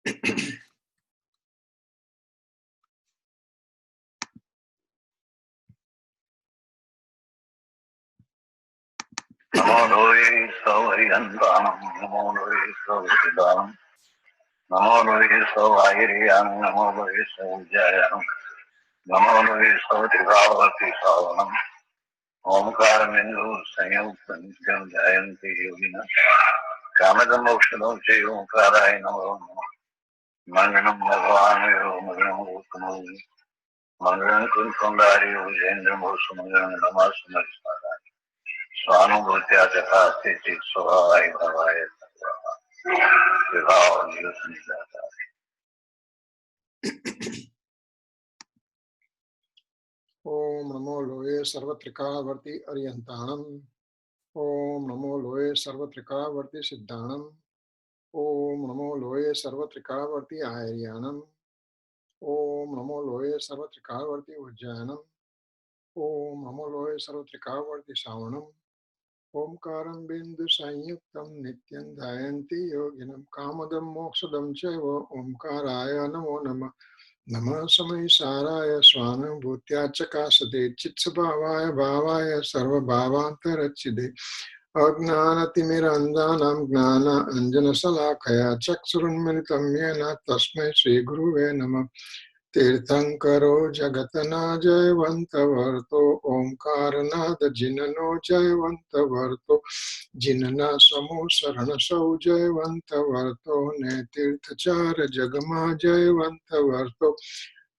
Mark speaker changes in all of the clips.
Speaker 1: Namo Doi Sauriyantam, Namo Doi Sauridam, Namo Doi Sauriyam, Namo Doi Saujayam, Namo Doi Sautivavati Savanam, Omkara Mindu Sanyukta Nityam Jayanti Yogina, Kamadam Mokshadam Jai Omkara Namo Manganam Bhagavanu Manganam Uttamam, Manganam Kuntandari Ujendram Manganam Namasamaristara. Swanubhutya Jathasti Chit Swadhay Bhavaya Vibhav Niyusanidata.
Speaker 2: Om Namo Loye Sarvatrika Varti Aryantanam. Om Namo Loye Sarvatrika Varti Siddhanam. Om Namo Loye Sarvatrika Varti Airyanam. Om Namo Loye Sarvatrika Varti Ujjayanam. Om Namo Loye Sarvatrika Varti Savanam. Om Karam Bindu Sanyuktam Nityam Dhayanti Yoginam Kamadam Moksadam Cheva Om Karaya Namo Nama Nama Samaysaraya Swanam Bhutya Chakasade Chitsabhavaya Bhavaya Sarva Bhavantarachide Agnanatimirandhanam Gnana Anjana Salakaya Chaksurunmanitam Yena Tasmai Sri Guruve Nama Tirthankaro Jagatana Jayvantavarto Omkaranada Jinano Jayvantavarto Jinana Samo Sarana Sau Jayvantavarto Ne Tirthachara Jagama Jayvantavarto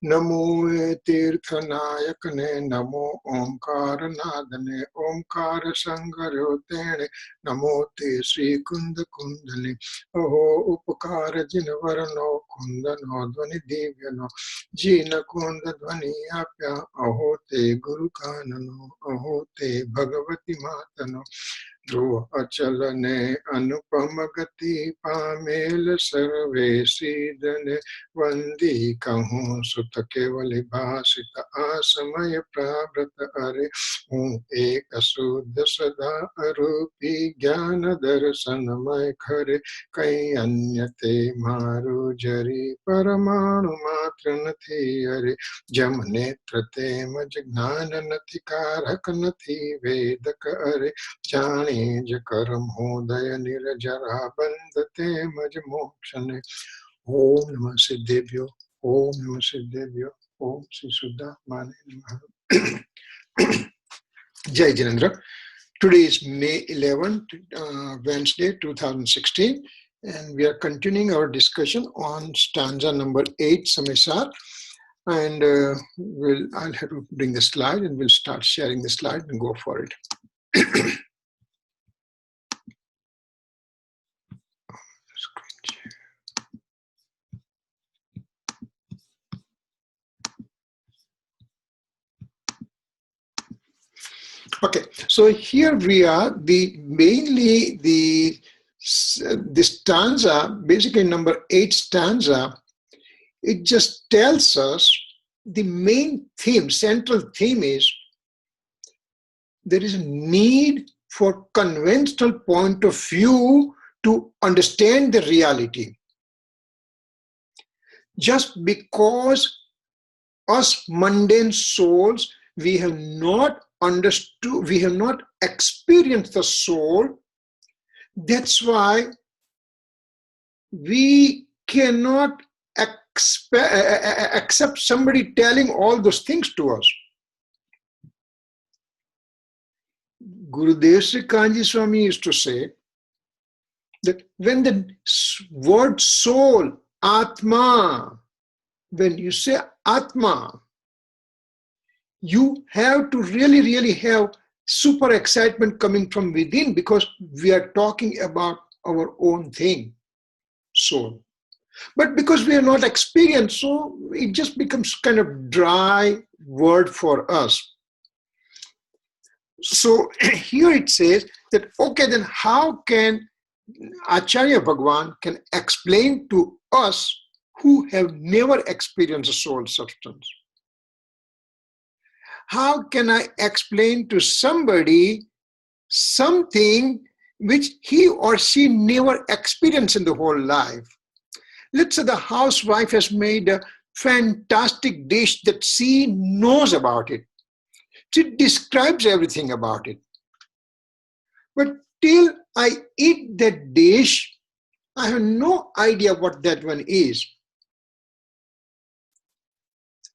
Speaker 2: Namo Tirthanayakane Namo Omkaranadane Omkara Sangarotene Namo Te Sri Kunda Kundani Aho Upakara Jinavarano Kundano Dvani Divyano Jina Kunda Dvani Apya Aho Te Guru Kanano Aho Te Bhagavati Matano Dhruva Achalane Anupamagati Pamel Sarve Sidane Vandi Kahu Sutta Kevali Bhasita Asamaya Prabrata Are Om Eka Suddha Sada Arupi Jnana Darsanamay Khare Kai Anyate Maru Jari Paramanu Matra Nathi Are Jam Netra Tema Jnana Nati Karak Nati Vedaka Are Jani Jakaram Hodaya Nirajara Bandate Majamokshane Om Namah Siddhebhyo Om Namah Siddhebhyo Om Sri Suddha Mane Namaha. Jai Jinendra. Today is May 11th, Wednesday 2016, and we are continuing our discussion on stanza number 8, Samaysar. And I'll have to bring the slide and we'll start sharing the slide and go for it. Okay, so here we are. Mainly the stanza, basically number 8 stanza, it just tells us the main theme, central theme is there is a need for conventional point of view to understand the reality. Just because us mundane souls, we have not understood, we have not experienced the soul. That's why we cannot accept somebody telling all those things to us. Gurudev Sri Kanji Swami used to say that when the word soul, Atma, when you say Atma, you have to really have super excitement coming from within, because we are talking about our own thing, soul. But because we are not experienced, so it just becomes kind of dry word for us. So here it says that, okay, then how can Acharya Bhagwan can explain to us who have never experienced a soul substance? How can I explain to somebody something which he or she never experienced in the whole life? Let's say the housewife has made a fantastic dish that she knows about it. She describes everything about it. But till I eat that dish, I have no idea what that one is.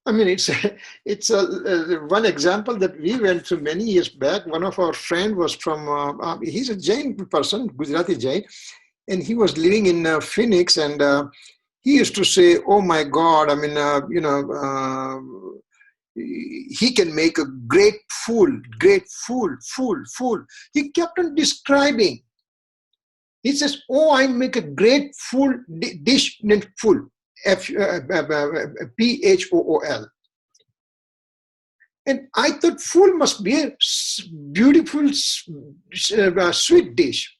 Speaker 2: I mean, it's one example that we went through many years back. One of our friend was from, he's a Jain person, Gujarati Jain, and he was living in Phoenix, and he used to say, "Oh my God, I mean, he can make a great fool. He kept on describing. He says, "Oh, I make a great fool dish named fool, Phool." And I thought fool must be a beautiful, sweet dish.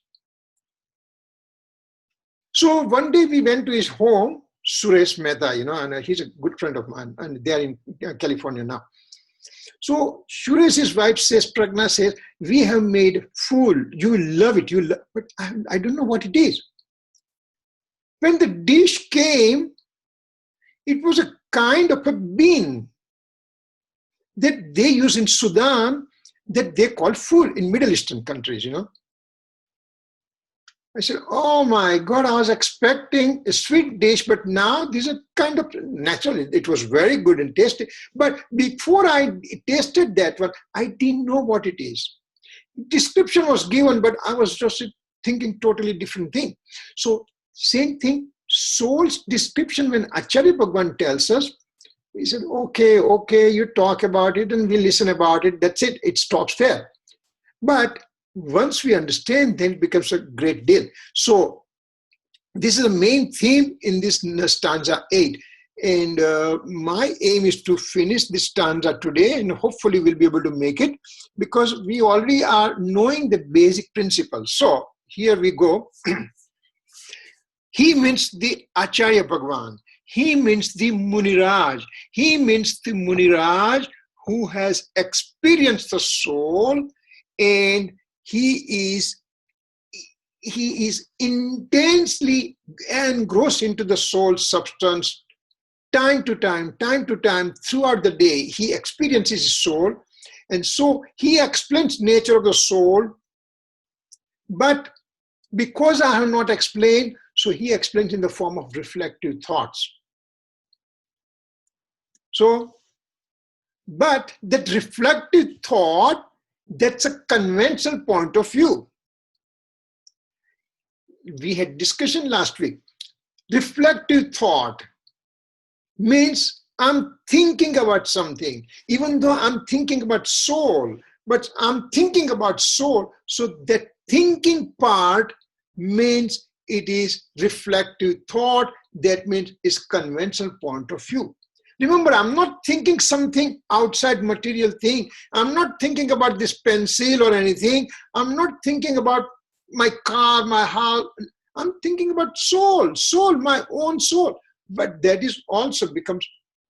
Speaker 2: So one day we went to his home, Suresh Mehta, and he's a good friend of mine, and they're in California now. So Suresh's wife says, Pragna says, "We have made fool. You will love it. But I don't know what it is." When the dish came, it was a kind of a bean that they use in Sudan that they call fool in Middle Eastern countries, I said, "Oh my God, I was expecting a sweet dish, but now this is kind of naturally, it was very good and tasty. But before I tasted that one, I didn't know what it is. Description was given, but I was just thinking totally different thing." So same thing, soul's description when Acharya Bhagwan tells us, he said, okay, you talk about it and we listen about it. That's it. It stops there. But once we understand, then it becomes a great deal. So this is the main theme in this stanza 8. And my aim is to finish this stanza today, and hopefully we'll be able to make it, because we already are knowing the basic principles. So here we go. He means the Acharya Bhagwan. He means the Muniraj. He means the Muniraj who has experienced the soul, and he is intensely engrossed into the soul substance time to time, throughout the day. He experiences his soul, and so he explains nature of the soul. But because I have not explained, so he explains in the form of reflective thoughts. So, but that reflective thought, that's a conventional point of view. We had discussion last week. Reflective thought means I'm thinking about something, even though I'm thinking about soul, but I'm thinking about soul. So that thinking part means it is reflective thought. That means it's conventional point of view. Remember, I'm not thinking something outside material thing. I'm not thinking about this pencil or anything. I'm not thinking about my car, my house. I'm thinking about soul, my own soul. But that is also becomes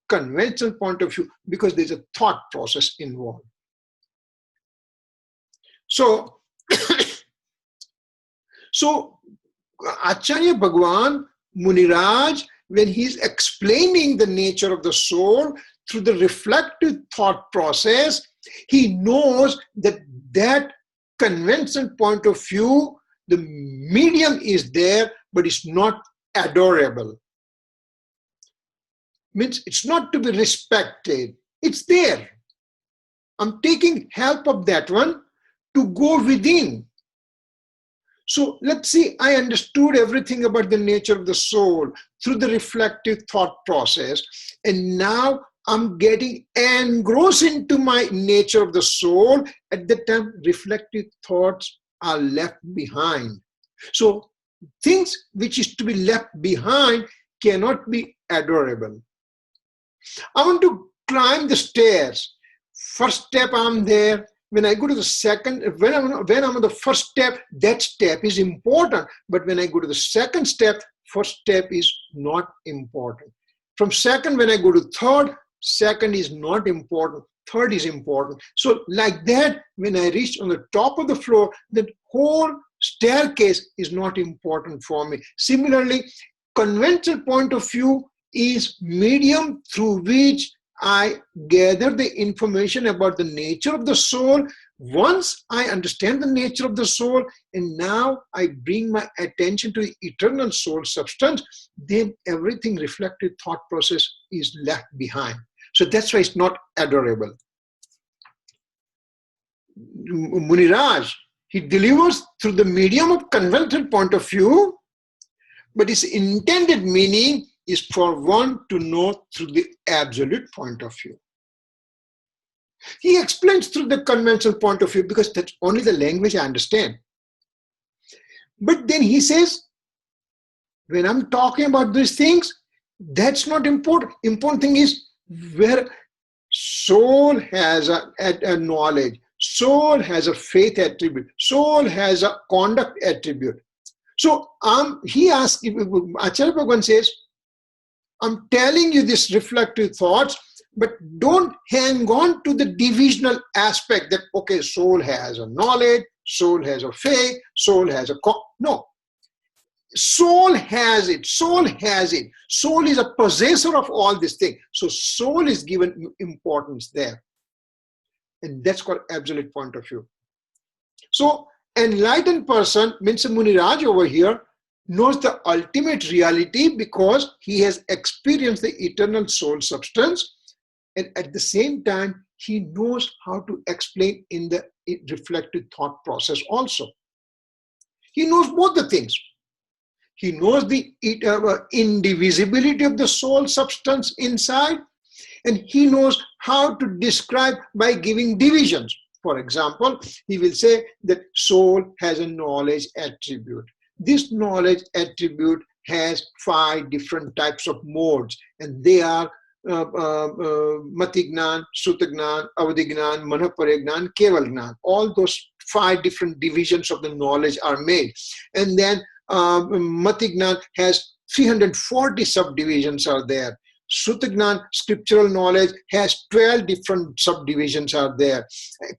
Speaker 2: conventional point of view because there's a thought process involved. So, Acharya Bhagwan, Muniraj, when he's explaining the nature of the soul through the reflective thought process, he knows that that conventional point of view, the medium is there, but it's not adorable. Means it's not to be respected. It's there. I'm taking help of that one to go within. So let's see, I understood everything about the nature of the soul through the reflective thought process. And now I'm getting engrossed into my nature of the soul. At that time, reflective thoughts are left behind. So things which is to be left behind cannot be adorable. I want to climb the stairs. First step, I'm there. When I go to the second, when I'm on the first step, that step is important. But when I go to the second step, first step is not important. From second, when I go to third, second is not important. Third is important. So like that, when I reach on the top of the floor, the whole staircase is not important for me. Similarly, conventional point of view is medium through which I gather the information about the nature of the soul. Once I understand the nature of the soul, and now I bring my attention to the eternal soul substance, then everything reflective thought process is left behind. So that's why it's not adorable. Muniraj, he delivers through the medium of conventional point of view, but his intended meaning is for one to know through the absolute point of view. He explains through the conventional point of view because that's only the language I understand. But then he says, when I'm talking about these things, that's not important. Important thing is where soul has a knowledge, soul has a faith attribute, soul has a conduct attribute. So he asks, Acharya Bhagavan says, I'm telling you this reflective thoughts, but don't hang on to the divisional aspect that, okay, soul has a knowledge, soul has a faith, soul has a... No. Soul has it. Soul has it. Soul is a possessor of all these things. So soul is given importance there. And that's called absolute point of view. So enlightened person, means Muniraj over here, knows the ultimate reality because he has experienced the eternal soul substance, and at the same time he knows how to explain in the reflective thought process also. He knows both the things. He knows the indivisibility of the soul substance inside, and he knows how to describe by giving divisions. For example, he will say that soul has a knowledge attribute. This knowledge attribute has 5 different types of modes, and they are Matignan, Sutagnan, Avadhignan, Manaparignan, Kevalgnan. All those 5 different divisions of the knowledge are made. And then Matignan has 340 subdivisions are there. Sutagnan, scriptural knowledge, has 12 different subdivisions are there.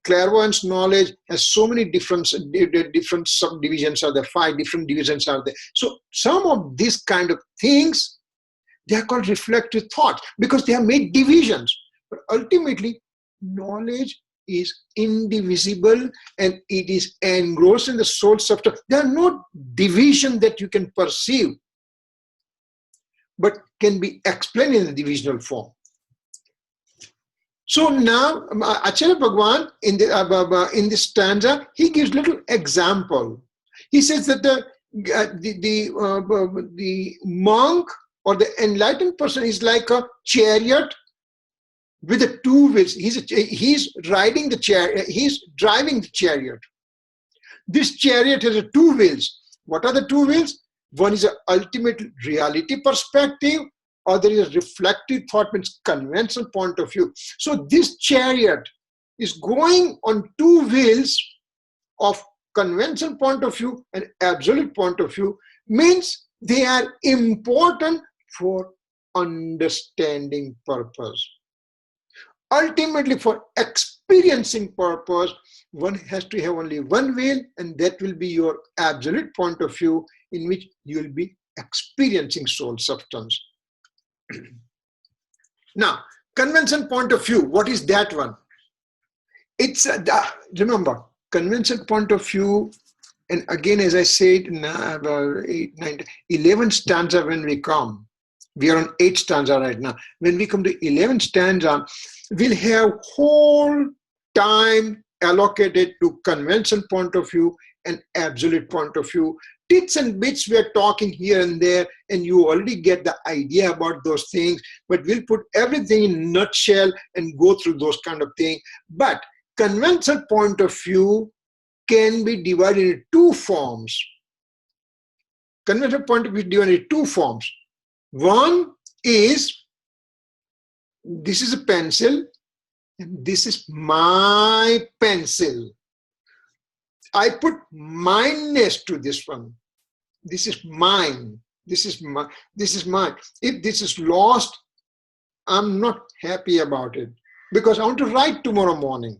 Speaker 2: Clairvoyance knowledge has so many different subdivisions are there, 5 different divisions are there. So some of these kind of things, they are called reflective thoughts because they have made divisions. But ultimately, knowledge is indivisible and it is engrossed in the soul substance. There are no division that you can perceive, but can be explained in the divisional form. So now, Acharya Bhagavan in this stanza, he gives little example. He says that the monk or the enlightened person is like a chariot with the 2 wheels. He's riding the chariot. He's driving the chariot. This chariot has 2 wheels. What are the 2 wheels? One is an ultimate reality perspective, or there is a reflective thought, means conventional point of view. So this chariot is going on 2 wheels of conventional point of view and absolute point of view, means they are important for understanding purpose. Ultimately, for experiencing purpose, one has to have only 1 wheel, and that will be your absolute point of view in which you will be experiencing soul substance. Now, conventional point of view, what is that one? It's, remember, conventional point of view, and again, as I said, 8, 9, 11 stanza when we come, we are on 8 stanza right now. When we come to 11 stanza, we'll have whole time allocated to conventional point of view and absolute point of view. Bits and bits we are talking here and there, and you already get the idea about those things, but we'll put everything in a nutshell and go through those kind of things. But conventional point of view can be divided into 2 forms. Conventional point of view is divided into 2 forms. One is, this is a pencil, and this is my pencil. I put mineness to this one. This is mine. This is my. This is mine. If this is lost, I'm not happy about it because I want to write tomorrow morning.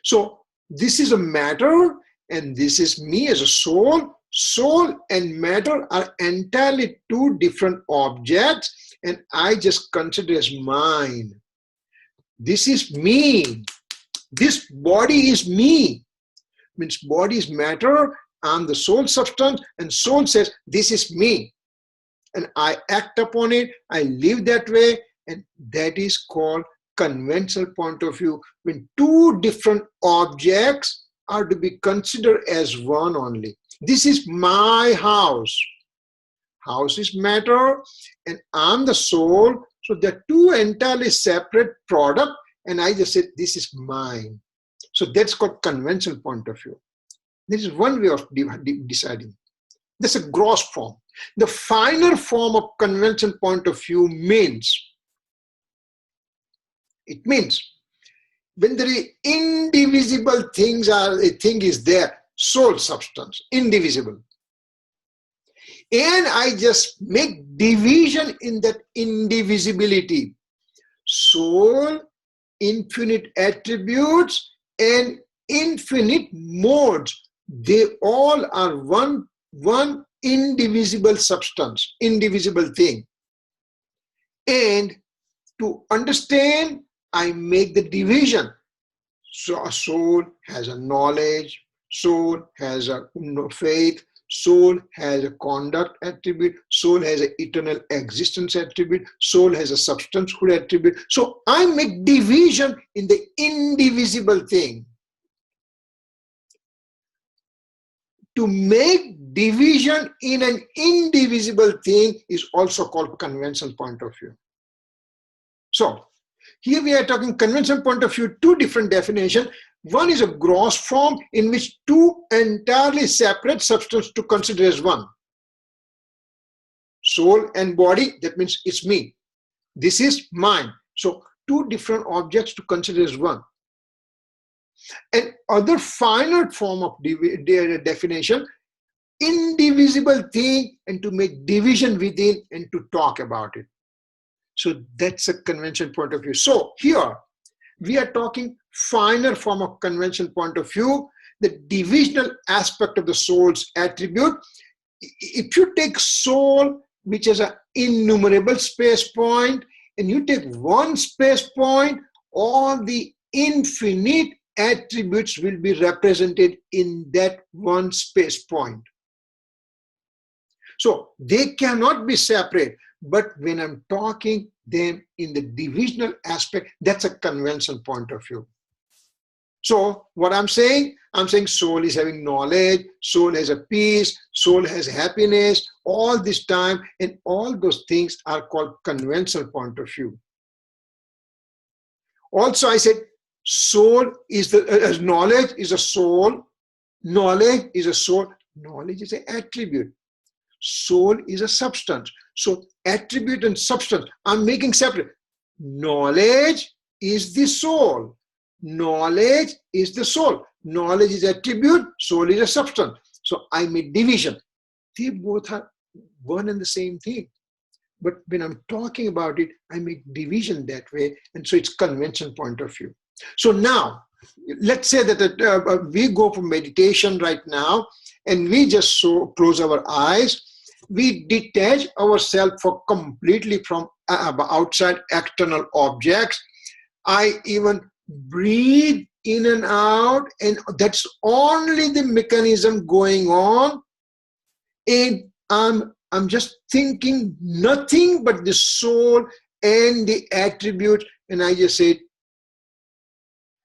Speaker 2: So this is a matter, and this is me as a soul. soul and matter are entirely two different objects, and I just consider as mine. This is me. This body is me. Means body is matter, I'm the soul substance, and soul says, this is me. And I act upon it, I live that way, and that is called conventional point of view, when two different objects are to be considered as one only. This is my house. House is matter, and I'm the soul, so they're two entirely separate products, and I just said, this is mine. So that's called conventional point of view. This is one way of deciding. That's a gross form. The finer form of conventional point of view means, it means when there is indivisible things are, a thing is there, soul substance, indivisible. And I just make division in that indivisibility. Soul, infinite attributes, and infinite modes, they all are one indivisible substance, indivisible thing. And to understand, I make the division. So a soul has a knowledge, soul has a faith, soul has a conduct attribute, soul has an eternal existence attribute, soul has a substancehood attribute. So I make division in the indivisible thing. To make division in an indivisible thing is also called conventional point of view. So here we are talking conventional point of view, two different definitions. One is a gross form in which two entirely separate substances to consider as one. Soul and body, that means it's me. This is mine. So two different objects to consider as one. And other finer form of definition, indivisible thing, and to make division within and to talk about it. So that's a conventional point of view. So here we are talking finer form of conventional point of view, the divisional aspect of the soul's attribute. If you take soul, which is an innumerable space point, and you take one space point, all the infinite attributes will be represented in that one space point. So they cannot be separate. But when I'm talking them in the divisional aspect, that's a conventional point of view. So what I'm saying soul is having knowledge, soul has a peace, soul has happiness, all this time, and all those things are called conventional point of view. Also, I said soul is the knowledge is a soul, knowledge is a soul, knowledge is an attribute. Soul is a substance. So attribute and substance, I'm making separate. Knowledge is the soul. Knowledge is the soul. Knowledge is attribute, soul is a substance. So I make division. They both are one and the same thing. But when I'm talking about it, I make division that way. And so it's conventional point of view. So now, let's say that we go for meditation right now, and we just close our eyes. We detach ourselves completely from outside external objects. I even breathe in and out, and that's only the mechanism going on. And I'm just thinking nothing but the soul and the attribute. And I just said,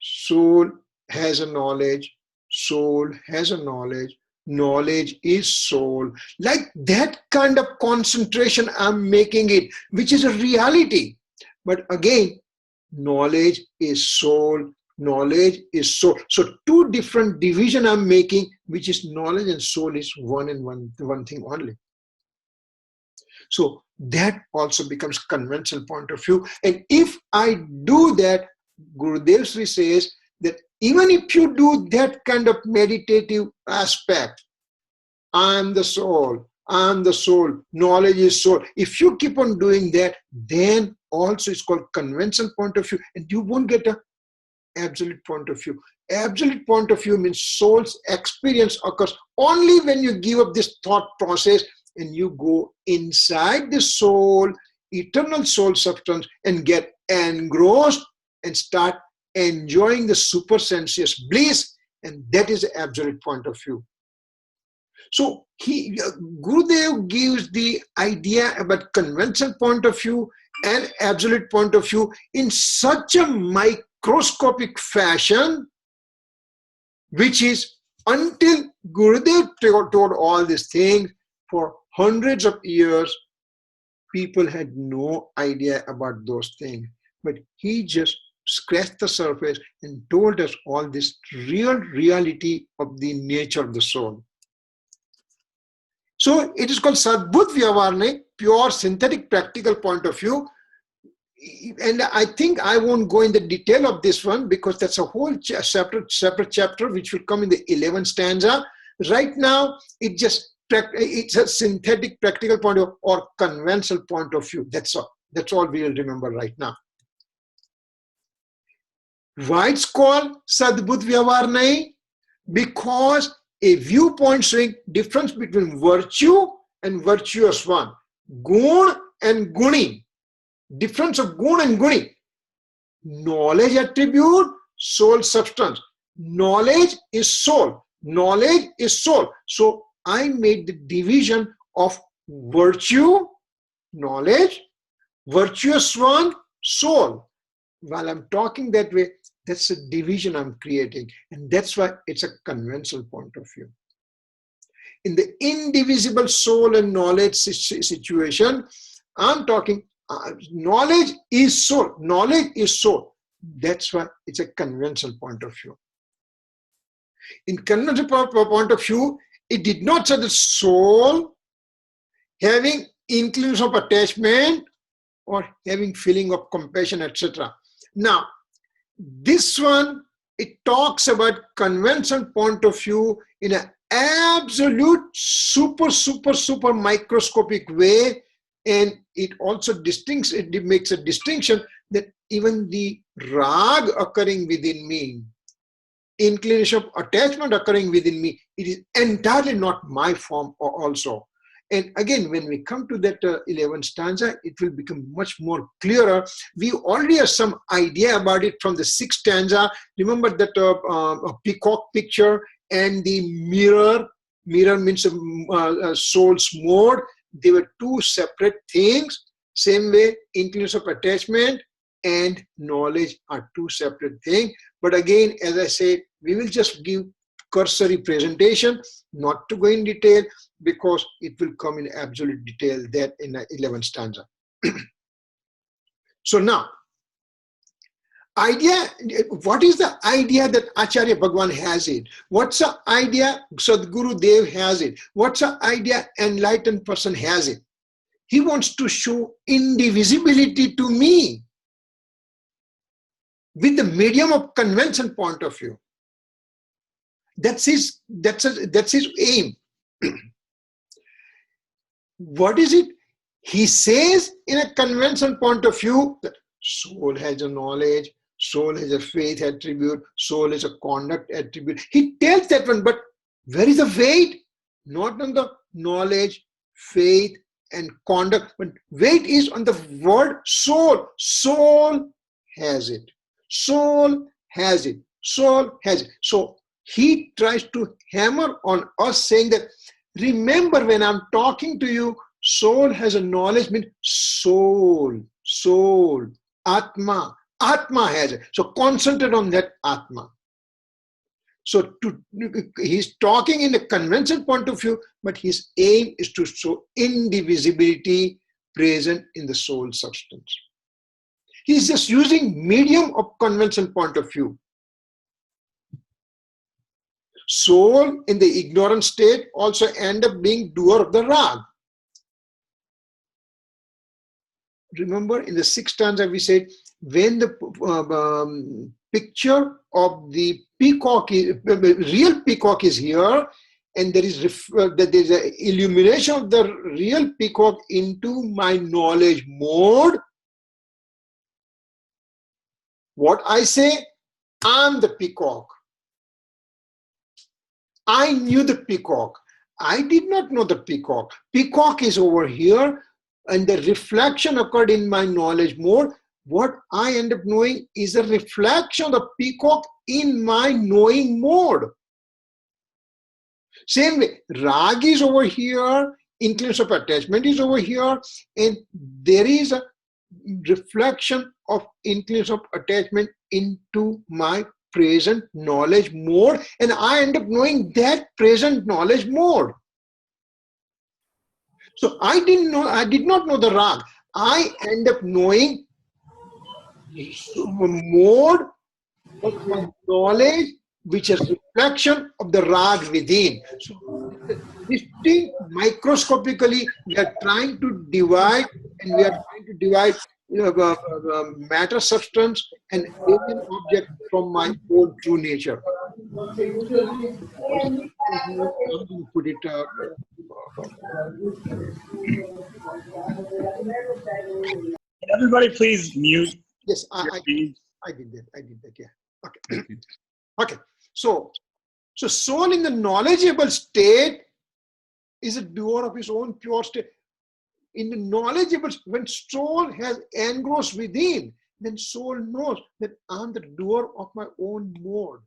Speaker 2: soul has a knowledge, soul has a knowledge, knowledge is soul. Like that kind of concentration I'm making it, which is a reality. But again, knowledge is soul, knowledge is soul. So two different division I'm making, which is knowledge and soul is one and one thing only. So that also becomes conventional point of view. And if I do that, Gurudev Sri says that even if you do that kind of meditative aspect, I'm the soul, knowledge is soul. If you keep on doing that, then also it's called conventional point of view, and you won't get an absolute point of view. absolute point of view means soul's experience occurs only when you give up this thought process and you go inside the soul, eternal soul substance, and get engrossed and start enjoying the supersensuous bliss, and that is the absolute point of view. So Gurudev gives the idea about conventional point of view and absolute point of view in such a microscopic fashion, which is until Gurudev told all these things, for hundreds of years, people had no idea about those things. But he just scratched the surface and told us all this real reality of the nature of the soul. So it is called Sadbhut Vyavarne, pure synthetic practical point of view. And I think I won't go in the detail of this one because that's a whole separate chapter which will come in the 11th stanza. Right now, it's a synthetic practical point of view or conventional point of view. That's all. That's all we will remember right now. Why it's called Sadbhut Vyavarne? Because a viewpoint showing difference between virtue and virtuous one, gun and guni, difference of gun and guni, knowledge attribute, soul substance. Knowledge is soul. Knowledge is soul. So I made the division of virtue, knowledge, virtuous one, soul. While I'm talking that way, that's a division I'm creating, and that's why it's a conventional point of view. In the indivisible soul and knowledge situation, I'm talking knowledge is soul. Knowledge is soul. That's why it's a conventional point of view. In conventional point of view, it did not say the soul having inclination of attachment or having feeling of compassion, etc. Now, this one, it talks about conventional point of view in an absolute super microscopic way, and it also makes a distinction that even the rag occurring within me, inclination of attachment occurring within me, it is entirely not my form also. And again, when we come to that 11th stanza, it will become much more clearer. We already have some idea about it from the 6th stanza. Remember that peacock picture and the mirror. Mirror means soul's mode. They were two separate things. Same way, inclination of attachment and knowledge are two separate things. But again, as I said, we will just give cursory presentation, not to go in detail, because it will come in absolute detail that in the 11th stanza. So now, idea, what is the idea that Acharya Bhagwan has it? What's the idea Sadguru Dev has it? What's the idea enlightened person has it? He wants to show indivisibility to me with the medium of convention point of view. That's his aim. What is it? He says in a conventional point of view that soul has a knowledge, soul has a faith attribute, soul has a conduct attribute. He tells that one, but where is the weight? Not on the knowledge, faith, and conduct, but weight is on the word soul. Soul has it. Soul has it. Soul has it. So he tries to hammer on us saying that, remember when I'm talking to you, soul has a knowledge, means soul, Atma. Atma has it. So concentrate on that Atma. So he's talking in a conventional point of view, but his aim is to show indivisibility present in the soul substance. He's just using medium of conventional point of view. Soul in the ignorant state also end up being doer of the rag. Remember in the 6th stanza we said, when the picture of the peacock, real peacock is here, and there is an illumination of the real peacock into my knowledge mode. What I say, I'm the peacock. I knew the peacock. I did not know the peacock. Peacock is over here, and the reflection occurred in my knowledge mode. What I end up knowing is a reflection of the peacock in my knowing mode. Same way, rag is over here, inclination of attachment is over here, and there is a reflection of inclination of attachment into my present knowledge mode, and I end up knowing that present knowledge mode. So I did not know the rag. I end up knowing mode of my knowledge, which is reflection of the rag within. So distinct microscopically, we are trying to divide, and we are trying to divide matter, substance, and alien object from my own true nature. Put it
Speaker 3: Everybody, please mute.
Speaker 2: Yes, I did that. Yeah. Okay. Okay. So soul in the knowledgeable state is a doer of his own pure state. In the knowledgeable, when soul has engrossed within, then soul knows that I'm the doer of my own mode.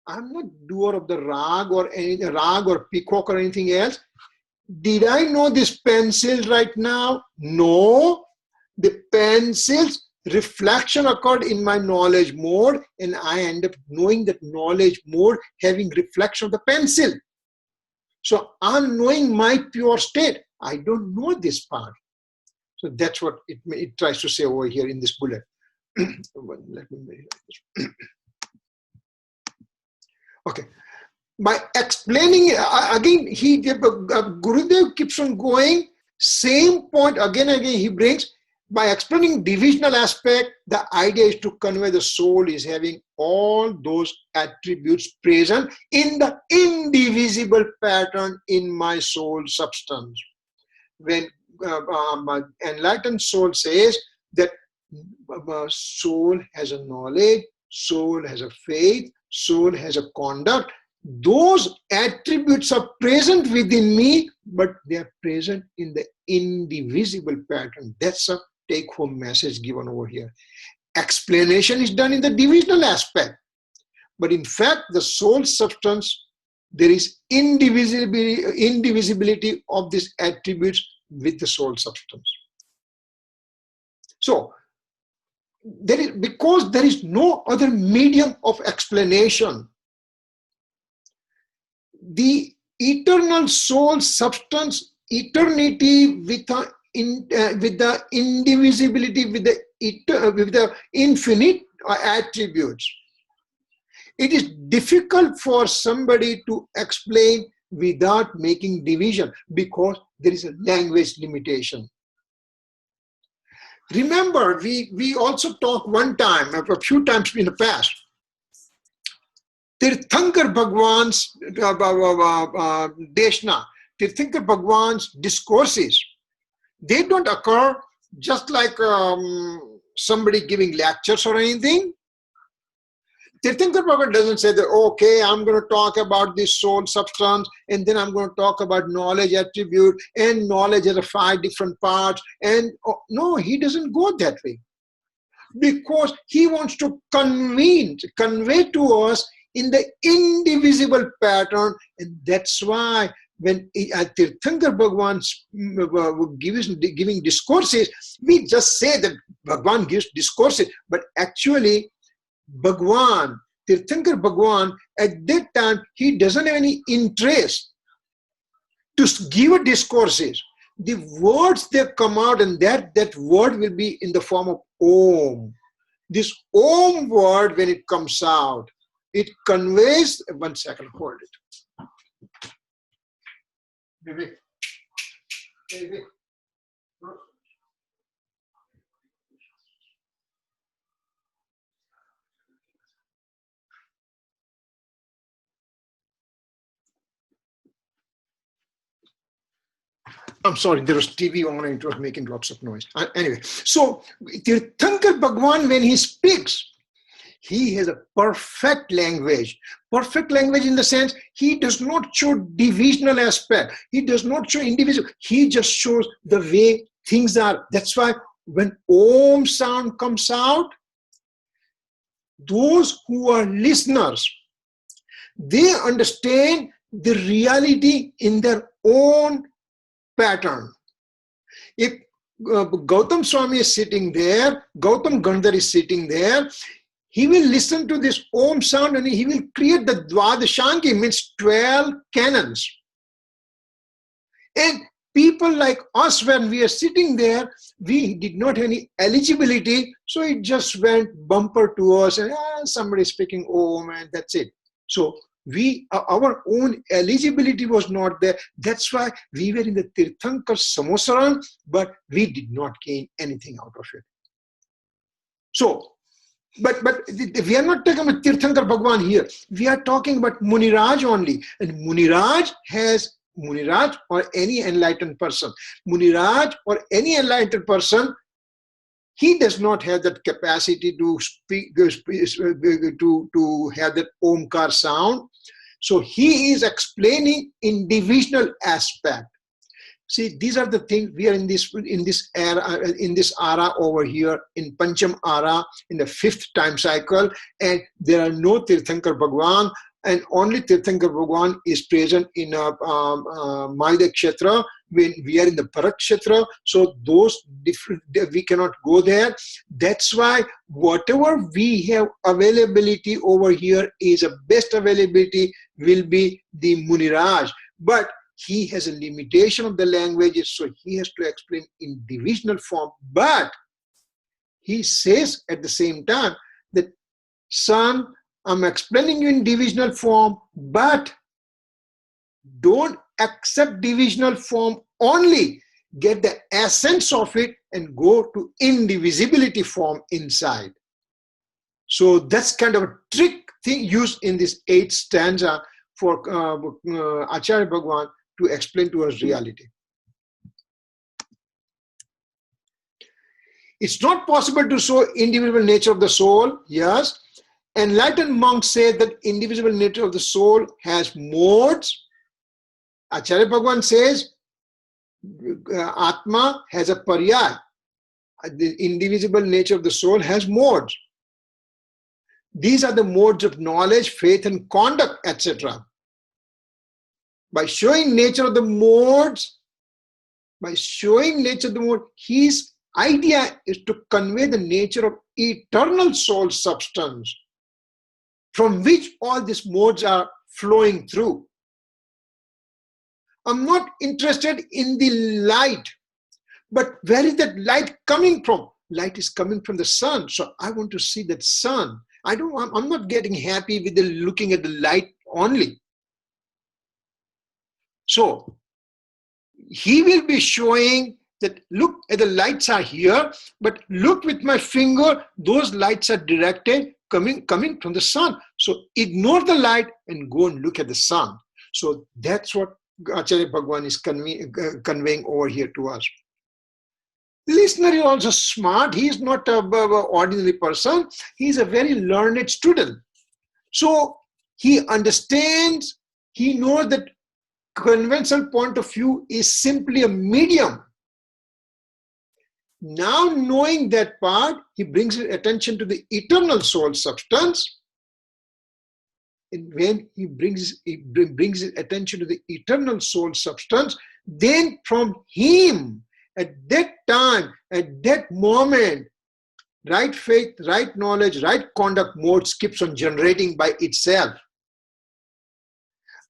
Speaker 2: I'm not doer of the rag or any rag or peacock or anything else. Did I know this pencil right now? No. The pencil's reflection occurred in my knowledge mode, and I end up knowing that knowledge mode having reflection of the pencil. So I'm knowing my pure state. I don't know this part. So that's what it tries to say over here in this bullet. Let me make this. Okay. By explaining, again, Gurudev keeps on going, same point again and again he brings. By explaining divisional aspect, the idea is to convey the soul is having all those attributes present in the indivisible pattern in my soul substance. When enlightened soul says that soul has a knowledge, soul has a faith, soul has a conduct, those attributes are present within me, but they are present in the indivisible pattern. That's a take-home message given over here. Explanation is done in the divisional aspect, but in fact, the soul substance, there is indivisibility of these attributes with the soul substance. So, because there is no other medium of explanation, the eternal soul substance, eternity with the indivisibility, with the infinite attributes. It is difficult for somebody to explain without making division because there is a language limitation. Remember, we also talked one time, a few times in the past, Tirthankar Bhagwan's Deshna, Tirthankar Bhagwan's discourses, they don't occur just like somebody giving lectures or anything. Tirthankar Bhagwan doesn't say that, okay, I'm going to talk about this soul substance, and then I'm going to talk about knowledge attribute, and knowledge has 5 different parts. And no, he doesn't go that way. Because he wants to convey to us in the indivisible pattern, and that's why when Tirthankar Bhagwan giving discourses, we just say that Bhagwan gives discourses, but actually Bhagwan, Tirthankar Bhagwan, at that time, he doesn't have any interest to give discourses. The words that come out, and that word will be in the form of Om. This Om word, when it comes out, it conveys, 1 second, hold it. Vivek. Vivek. I'm sorry, there was TV on and it was making lots of noise. Anyway, so Tirthankar Bhagwan, when he speaks, He has a perfect language. Perfect language in the sense he does not show divisional aspect. He does not show individual. He just shows the way things are. That's why when Om sound comes out, those who are listeners, they understand the reality in their own pattern. If Gautam Swami is sitting there, Gautam Gandhar is sitting there, he will listen to this Om sound and he will create the Dvadashanki, means 12 cannons. And people like us, when we are sitting there, we did not have any eligibility, so it just went bumper to us and somebody speaking Om and that's it. So our own eligibility was not there. That's why we were in the Tirthankar Samosaran, but we did not gain anything out of it. So, but we are not talking about Tirthankar Bhagwan here. We are talking about Muniraj only. And Muniraj or any enlightened person. Muniraj or any enlightened person, he does not have that capacity to speak, to have that Omkar sound. So he is explaining in divisional aspect. See, these are the things we are in this era over here, in Pancham ara, in the 5th time cycle, and there are no Tirthankar Bhagwan, and only Tirthankar Bhagwan is present in Maida Kshetra when we are in the Bharat Kshetra. So those different, we cannot go there. That's why whatever we have availability over here is a best availability will be the Muniraj. But he has a limitation of the languages, so he has to explain in divisional form. But he says at the same time that, son, I'm explaining you in divisional form, but don't accept divisional form only. Get the essence of it and go to indivisibility form inside. So that's kind of a trick thing used in this 8th stanza for Acharya Bhagwan to explain to us reality. It's not possible to show indivisible nature of the soul. Yes. Enlightened monks say that indivisible nature of the soul has modes. Acharya Bhagwan says Atma has a paryay. The indivisible nature of the soul has modes. These are the modes of knowledge, faith, and conduct, etc. By showing nature of the modes, his idea is to convey the nature of eternal soul substance, from which all these modes are flowing through. I'm not interested in the light, but where is that light coming from? Light is coming from the sun, so I want to see that sun. I'm not getting happy with looking at the light only. So he will be showing that, look, the lights are here, but look with my finger, those lights are directed coming from the sun. So ignore the light and go and look at the sun. So that's what Acharya Bhagwan is conveying over here to us. The listener is also smart. He is not an ordinary person. He is a very learned student. So he understands, he knows that conventional point of view is simply a medium. Now knowing that part, he brings his attention to the eternal soul substance. And when he brings his attention to the eternal soul substance, then from him, at that time, at that moment, right faith, right knowledge, right conduct mode keeps on generating by itself.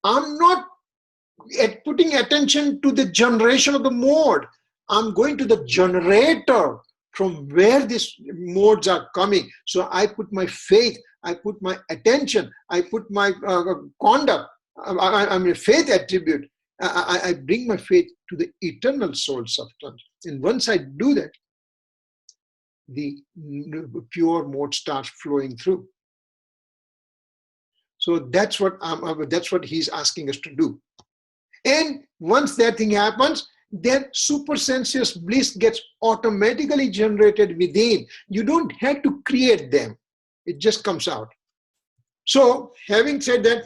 Speaker 2: I'm not putting attention to the generation of the mode. I'm going to the generator from where these modes are coming. So I put my faith, I put my attention, I put my conduct, I'm a faith attribute. I bring my faith to the eternal soul substance. And once I do that, the pure mode starts flowing through. So that's what he's asking us to do. And once that thing happens, then supersensuous bliss gets automatically generated within. You don't have to create them. It just comes out. So having said that,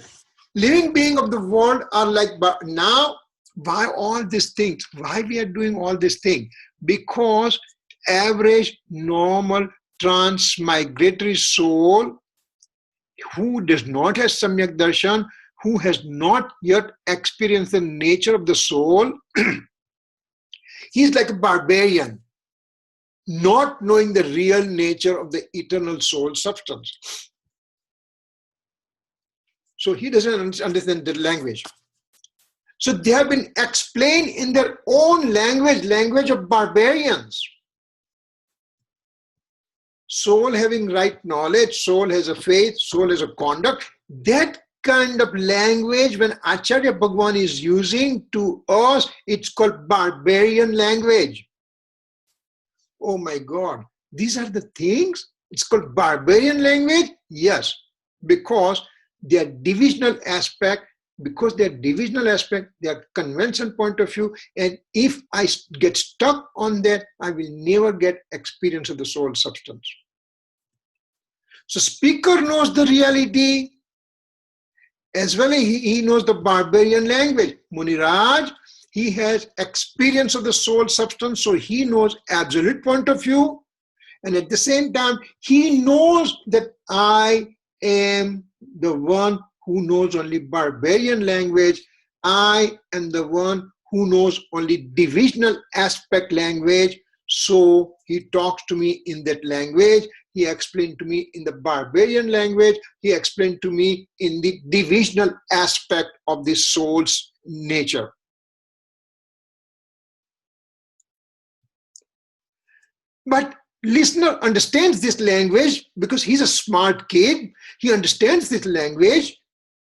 Speaker 2: living beings of the world are like, now why all these things? Why we are doing all these things? Because average, normal, transmigratory soul who does not have Samyak Darshan, who has not yet experienced the nature of the soul, he is like a barbarian, not knowing the real nature of the eternal soul substance. So he doesn't understand the language. So they have been explained in their own language, language of barbarians. Soul having right knowledge, soul has a faith, soul has a conduct. That kind of language, when Acharya Bhagwan is using to us, it's called barbarian language. Oh my God, these are the things? It's called barbarian language? Yes, because their divisional aspect, their convention point of view, and if I get stuck on that, I will never get experience of the soul substance. So speaker knows the reality, as well as he knows the barbarian language. Muniraj, he has experience of the soul substance, so he knows absolute point of view, and at the same time, he knows that I am the one who knows only barbarian language. I am the one who knows only divisional aspect language. So he talks to me in that language. He explained to me in the barbarian language. He explained to me in the divisional aspect of the soul's nature. But listener understands this language because he's a smart kid. He understands this language,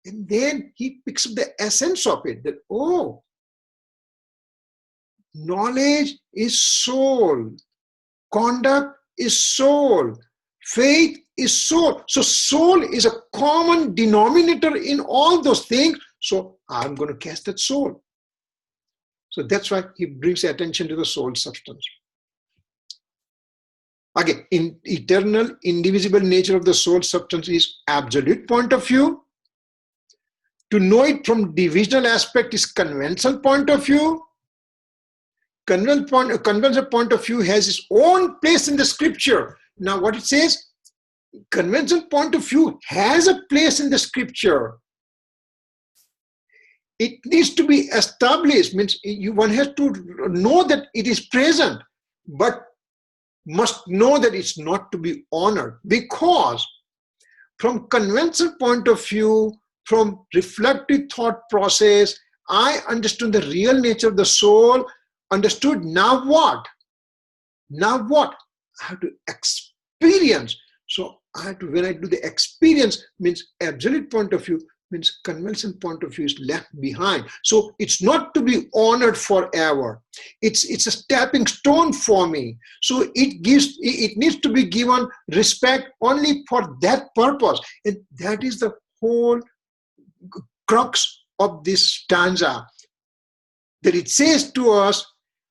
Speaker 2: and then he picks up the essence of it, that, oh, knowledge is soul, conduct is soul, faith is soul. So soul is a common denominator in all those things. So I'm going to catch that soul. So that's why he brings attention to the soul substance. Again, in eternal, indivisible nature of the soul substance is absolute point of view. To know it from divisional aspect is conventional point of view. Conventional point of view has its own place in the scripture. Now what it says, conventional point of view has a place in the scripture. It needs to be established, means one has to know that it is present, but must know that it's not to be honored, because from conventional point of view, from reflective thought process, I understood the real nature of the soul, understood now what? Now what? I have to experience. So I have to, when I do the experience, means absolute point of view, means conventional point of view is left behind. So it's not to be honored forever. It's a stepping stone for me. So it needs to be given respect only for that purpose. And that is the whole crux of this stanza. That it says to us,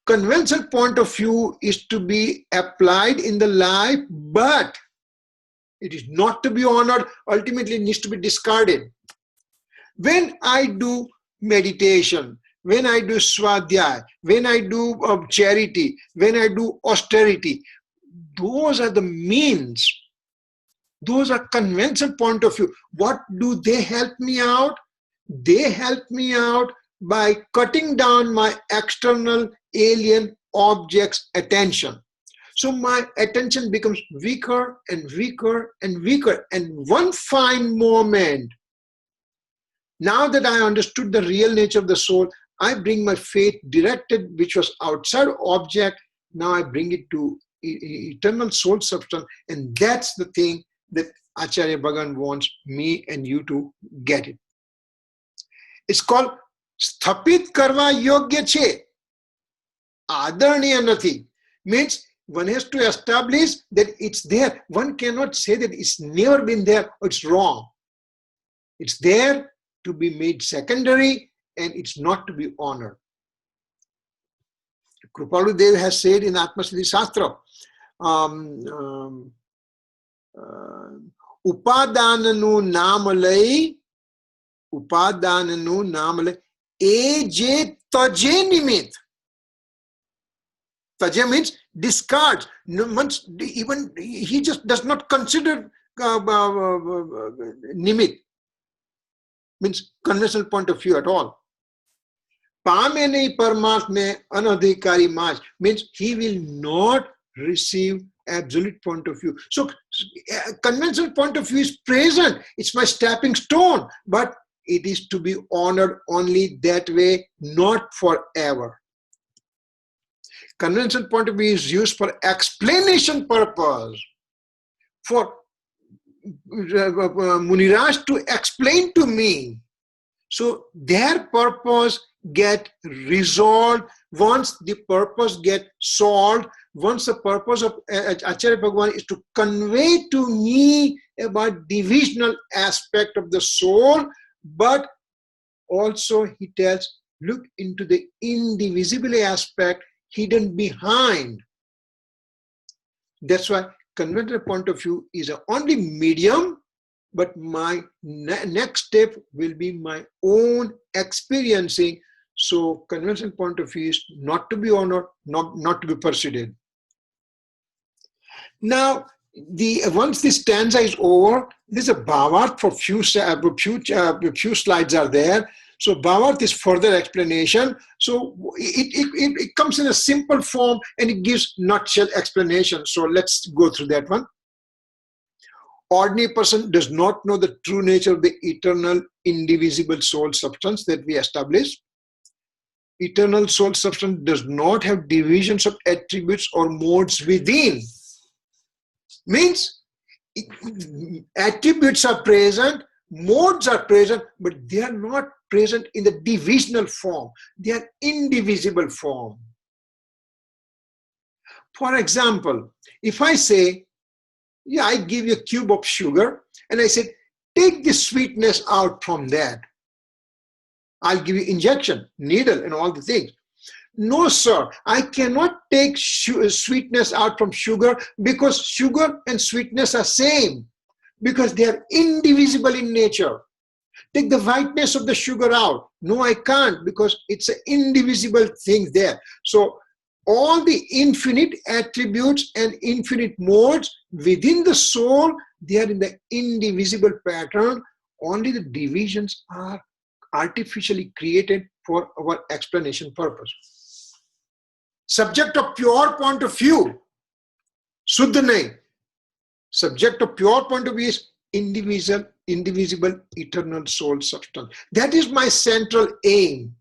Speaker 2: conventional point of view is to be applied in the life, but it is not to be honored. Ultimately, it needs to be discarded. When I do meditation, when I do Swadhay, when I do charity, when I do austerity, those are the means. Those are conventional point of view. What do they help me out? They help me out by cutting down my external alien objects' attention. So my attention becomes weaker and weaker and weaker. And one fine moment, now that I understood the real nature of the soul, I bring my faith directed, which was outside object. Now I bring it to eternal soul substance. And that's the thing that Acharya Bhagavan wants me and you to get it. It's called Sthapit Karva Yogya Che. Adarniya Nathi. Means one has to establish that it's there. One cannot say that it's never been there or it's wrong. It's there to be made secondary, and it's not to be honored. Kripalu Dev has said in Atma Siddhi Shastra, ઉપાદાનનું નામ લઈ એ જે તજે નિમિત્ત. Taja means discards. Even he just does not consider nimit, means conventional point of view at all. Pame nahi parmatma anadhikari mas means he will not receive absolute point of view. So conventional point of view is present. It's my stepping stone, but it is to be honored only that way, not forever. Conventional point of view is used for explanation purpose, for Muniraj to explain to me. So their purpose get resolved. Once the purpose get solved, once the purpose of Acharya Bhagavan is to convey to me about divisional aspect of the soul, but also he tells, look into the indivisible aspect hidden behind. That's why conventional point of view is a only medium, but my next step will be my own experiencing. So conventional point of view is not to be honored, not to be pursued. Now, once this stanza is over, there's a bhavarth for few slides are there. So bhavarth is further explanation. So it comes in a simple form and it gives nutshell explanation. So let's go through that one. Ordinary person does not know the true nature of the eternal indivisible soul substance that we established. Eternal soul substance does not have divisions of attributes or modes within. Means attributes are present, modes are present, but they are not present in the divisional form. They are indivisible form. For example, if I say, yeah, I give you a cube of sugar and I said, take the sweetness out from that. I'll give you injection, needle and all the things. No, sir, I cannot take sweetness out from sugar because sugar and sweetness are same, because they are indivisible in nature. Take the whiteness of the sugar out. No, I can't, because it's an indivisible thing there. So all the infinite attributes and infinite modes within the soul, they are in the indivisible pattern. Only the divisions are artificially created for our explanation purpose. Subject of pure point of view, Shuddha nahi. Subject of pure point of view is indivisible eternal soul substance. That is my central aim,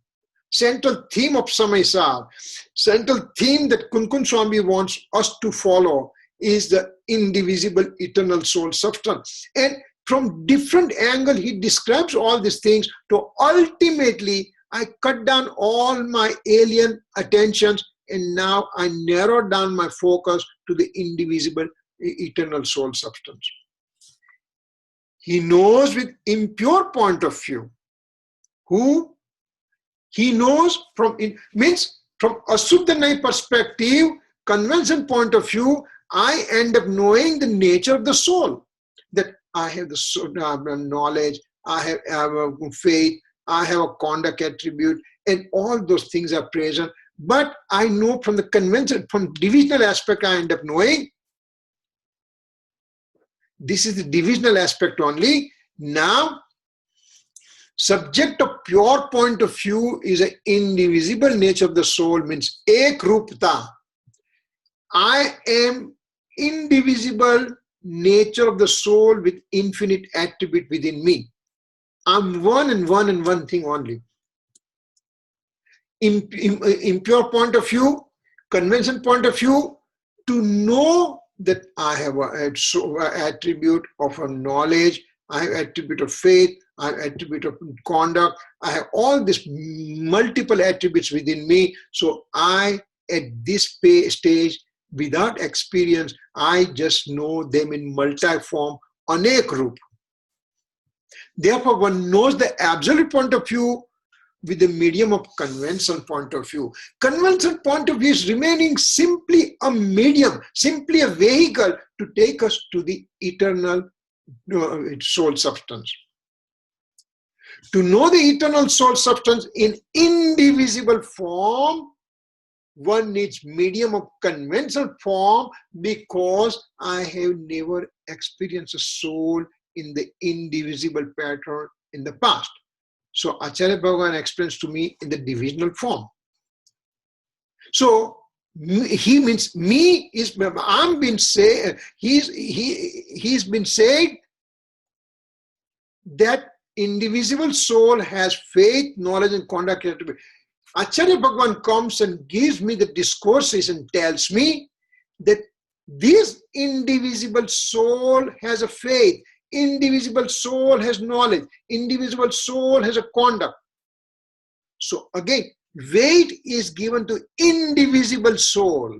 Speaker 2: central theme of Samaysar. Central theme that Kunkun Swami wants us to follow is the indivisible eternal soul substance. And from different angle, he describes all these things to ultimately, I cut down all my alien attentions and now I narrow down my focus to the indivisible eternal soul substance. He knows with impure point of view. Who? He knows from, means from Asuddhanai perspective, convention point of view, I end up knowing the nature of the soul. That I have the knowledge, I have faith, I have a conduct attribute, and all those things are present. But I know from the convention, from divisional aspect, I end up knowing. This is the divisional aspect only. Now, subject of pure point of view is an indivisible nature of the soul, means ekrupta. I am indivisible nature of the soul with infinite attribute within me. I'm one and one thing only. Impure point of view, convention point of view, to know that I have an attribute of a knowledge, I have attribute of faith, I have attribute of conduct, I have all these multiple attributes within me. So I, at this stage, without experience, I just know them in multi-form, anek roop. Therefore, one knows the absolute point of view with the medium of conventional point of view. Conventional point of view is remaining simply a medium, simply a vehicle to take us to the eternal soul substance. To know the eternal soul substance in indivisible form, one needs medium of conventional form, because I have never experienced a soul in the indivisible pattern in the past. So Acharya Bhagavan explains to me in the divisional form. So he means me is, I'm been say, he's been saying that indivisible soul has faith, knowledge, and conduct. Acharya Bhagavan comes and gives me the discourses and tells me that this indivisible soul has a faith, indivisible soul has knowledge, indivisible soul has a conduct. So again, weight is given to indivisible soul,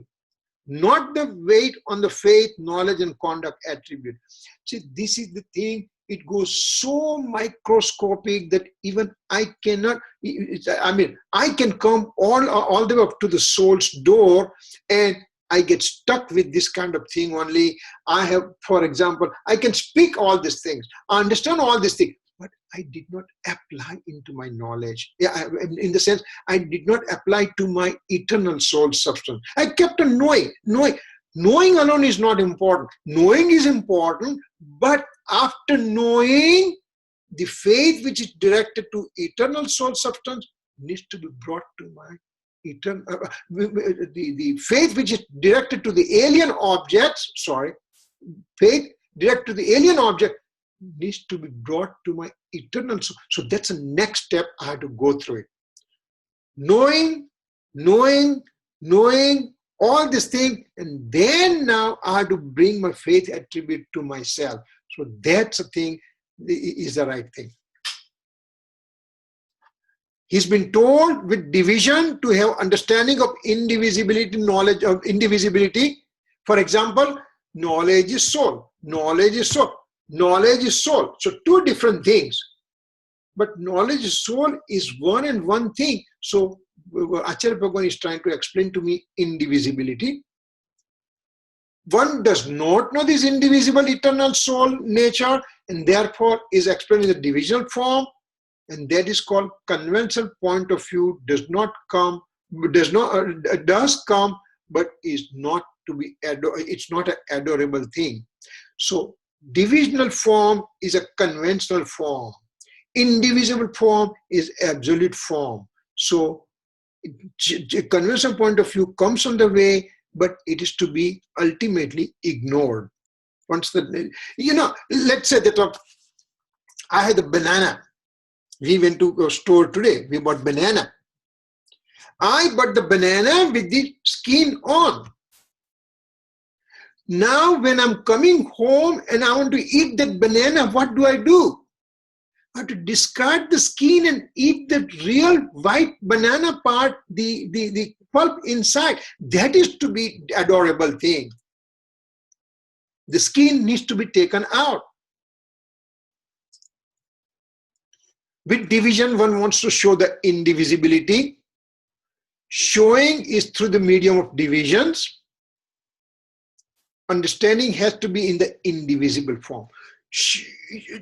Speaker 2: not the weight on the faith, knowledge, and conduct attribute. See, this is the thing. It goes so microscopic that even I cannot, I can come all the way up to the soul's door, and I get stuck with this kind of thing only. I have, for example, I can speak all these things, I understand all these things, but I did not apply into my knowledge. Yeah, in the sense, I did not apply to my eternal soul substance. I kept on knowing. Knowing alone is not important. Knowing is important, but after knowing, the faith which is directed to eternal soul substance needs to be brought to my eternal. The faith which is directed to the alien objects, faith directed to the alien object needs to be brought to my eternal soul. So that's the next step I have to go through it. Knowing all this thing, and then now I have to bring my faith attribute to myself. So that's the thing, is the right thing. He's been told with division to have understanding of indivisibility, knowledge of indivisibility. For example, knowledge is soul, knowledge is soul, knowledge is soul. So two different things. But knowledge is soul is one and one thing. So Acharya Bhagavan is trying to explain to me indivisibility. One does not know this indivisible eternal soul nature, and therefore is explained in the divisional form, and that is called conventional point of view. Does come, but is not to be it's not an adorable thing. So divisional form is a conventional form. Indivisible form is absolute form. So conventional point of view comes on the way, but it is to be ultimately ignored. Once let's say that I had a banana. We went to a store today. We bought banana. I bought the banana with the skin on. Now when I'm coming home and I want to eat that banana, what do? I have to discard the skin and eat the real white banana part, the pulp inside. That is to be adorable thing. The skin needs to be taken out. With division, one wants to show the indivisibility. Showing is through the medium of divisions. Understanding has to be in the indivisible form.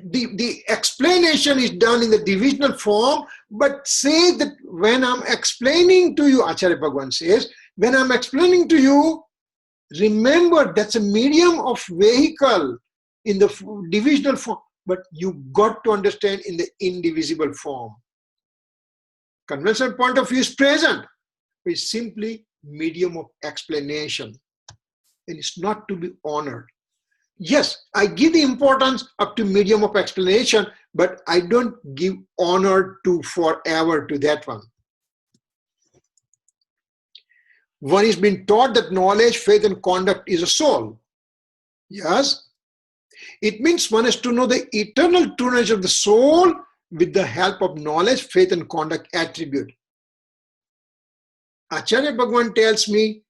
Speaker 2: The explanation is done in the divisional form, but say that when I'm explaining to you, Acharya Bhagavan says, when I'm explaining to you, remember that's a medium of vehicle in the divisional form, but you got to understand in the indivisible form. Conventional point of view is present, it's simply medium of explanation, and it's not to be honored. Yes, I give the importance up to medium of explanation, but I don't give honor to forever to that one. One is being taught that knowledge, faith, and conduct is a soul. Yes, it means one has to know the eternal true nature of the soul with the help of knowledge, faith, and conduct attribute. Acharya Bhagavan tells me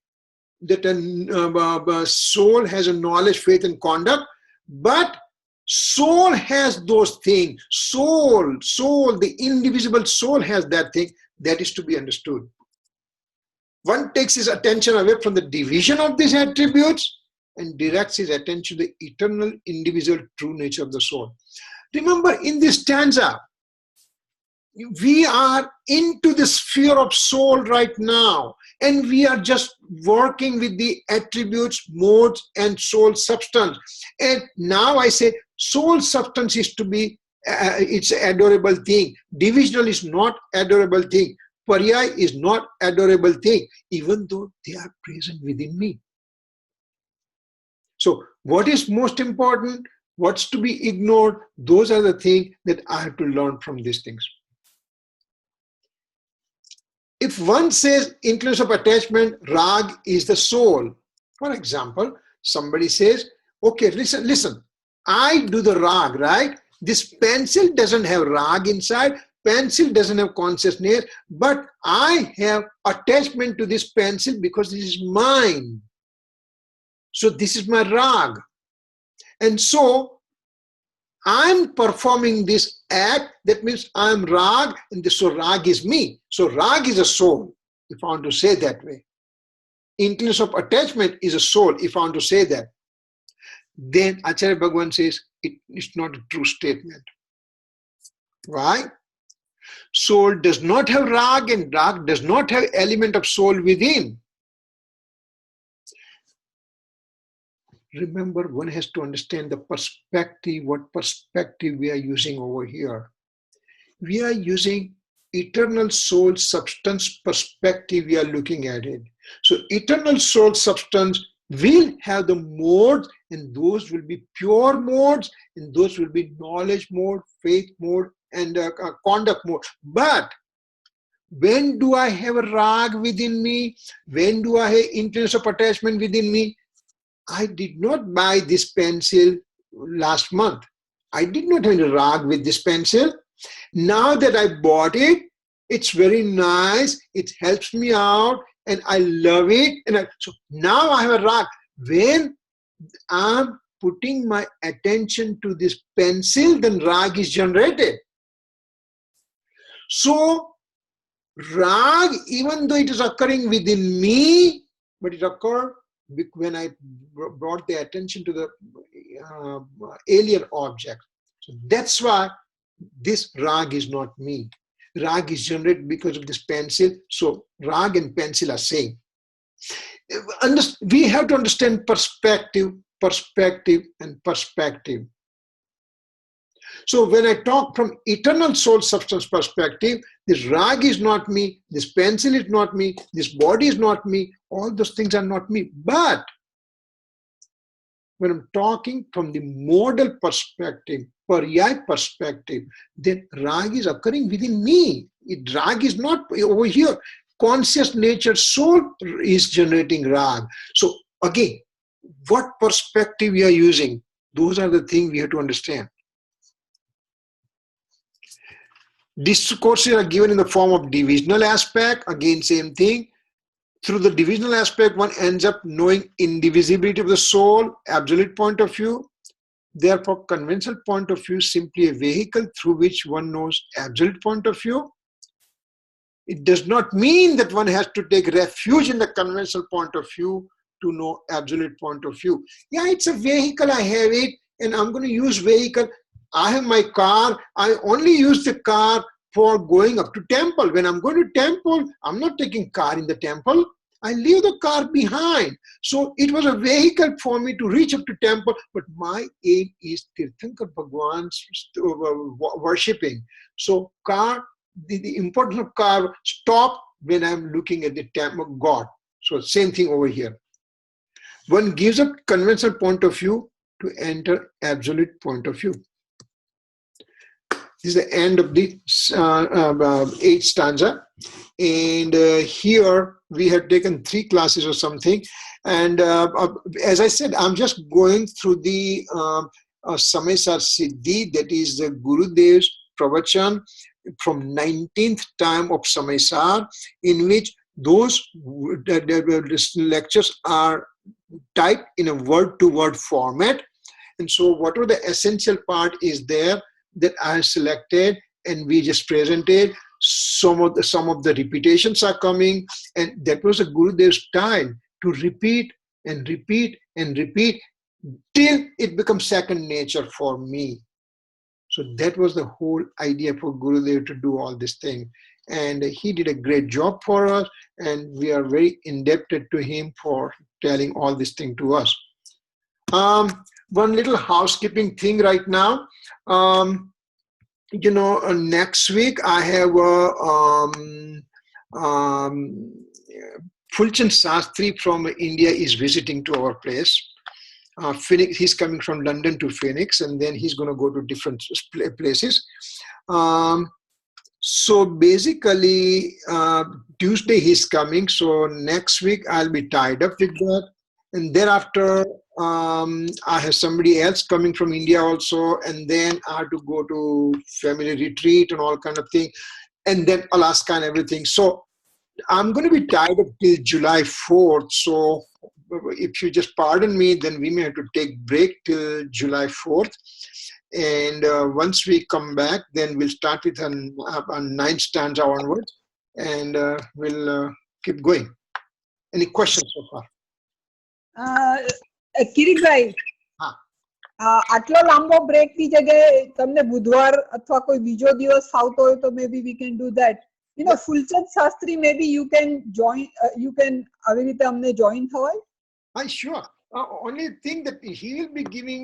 Speaker 2: that a soul has a knowledge, faith, and conduct, but soul has those things. Soul, the indivisible soul has that thing. That is to be understood. One takes his attention away from the division of these attributes and directs his attention to the eternal, indivisible, true nature of the soul. Remember, in this stanza, we are into the sphere of soul right now, and we are just working with the attributes, modes, and soul substance. And now I say soul substance is to be, it's an adorable thing. Divisional is not adorable thing. Paryay is not adorable thing, even though they are present within me. So what is most important? What's to be ignored? Those are the things that I have to learn from these things. If one says influence of attachment, rag is the soul. For example, somebody says, okay, listen, I do the rag, right? This pencil doesn't have rag inside, pencil doesn't have consciousness, but I have attachment to this pencil because this is mine. So this is my rag. And so I'm performing this act, that means I'm rag, and so rag is me. So rag is a soul, if I want to say that way. Influence of attachment is a soul, if I want to say that. Then Acharya Bhagavan says it's not a true statement. Why? Soul does not have rag, and rag does not have element of soul within. Remember, one has to understand the perspective, what perspective we are using over here. We are using eternal soul substance perspective, we are looking at it. So eternal soul substance will have the modes, and those will be pure modes, and those will be knowledge mode, faith mode, and conduct mode. But when do I have a rag within me? When do I have influence of attachment within me? I did not buy this pencil last month. I did not have a rag with this pencil. Now that I bought it, it's very nice. It helps me out, and I love it. And so now I have a rag. When I'm putting my attention to this pencil, then rag is generated. So rag, even though it is occurring within me, but it occurred when I brought the attention to the alien object. So that's why this rag is not me. Rag is generated because of this pencil. So rag and pencil are same. We have to understand perspective, and perspective. So when I talk from eternal soul substance perspective, this rag is not me, this pencil is not me, this body is not me, all those things are not me. But when I'm talking from the modal perspective, paryay perspective, then rag is occurring within me. Rag is not over here. Conscious nature soul is generating rag. So again, what perspective we are using, those are the things we have to understand. Discourses are given in the form of divisional aspect. Again, same thing. Through the divisional aspect, one ends up knowing indivisibility of the soul, absolute point of view. Therefore, conventional point of view is simply a vehicle through which one knows absolute point of view. It does not mean that one has to take refuge in the conventional point of view to know absolute point of view. Yeah, it's a vehicle, I have it, and I'm going to use vehicle. I have my car, I only use the car for going up to temple. When I'm going to temple, I'm not taking car in the temple. I leave the car behind. So it was a vehicle for me to reach up to temple, but my aim is Tirthankar Bhagwan's worshipping. So car, the importance of car stop when I'm looking at the temple of God. So same thing over here. One gives up conventional point of view to enter absolute point of view. This is the end of the 8th stanza. And here we have taken 3 classes or something. And as I said, I'm just going through the Samaysar Siddhi, that is the Gurudev's pravachan from 19th time of Samaysar, in which those lectures are typed in a word-to-word format. And so whatever the essential part is there, that I selected and we just presented. Some of the repetitions are coming, and that was a Gurudev's style to repeat and repeat and repeat till it becomes second nature for me. So that was the whole idea for Gurudev to do all this thing. And he did a great job for us, and we are very indebted to him for telling all this thing to us. One little housekeeping thing right now. Next week I have Fulchand Sastri from India is visiting to our place. Phoenix, he's coming from London to Phoenix, and then he's going to go to different places. So basically, Tuesday he's coming. So next week I'll be tied up with that, and thereafter I have somebody else coming from India also, and then I have to go to family retreat and all kind of thing, and then Alaska and everything. So I'm going to be tied up till July 4th. So if you just pardon me, then we may have to take break till July 4th. And once we come back, then we'll start with a ninth stanza onwards, and we'll keep going. Any questions so far?
Speaker 3: Kiritbhai, આટલો લાંબો break ની જગ્યાએ તમને બુધવાર અથવા કોઈ બીજો દિવસ ફાવતો હોય તો maybe we can do that. Fulchand Sastri, maybe you can join, you can આવી રીતે અમને join થવાય?
Speaker 2: Sure. Only thing that he will be giving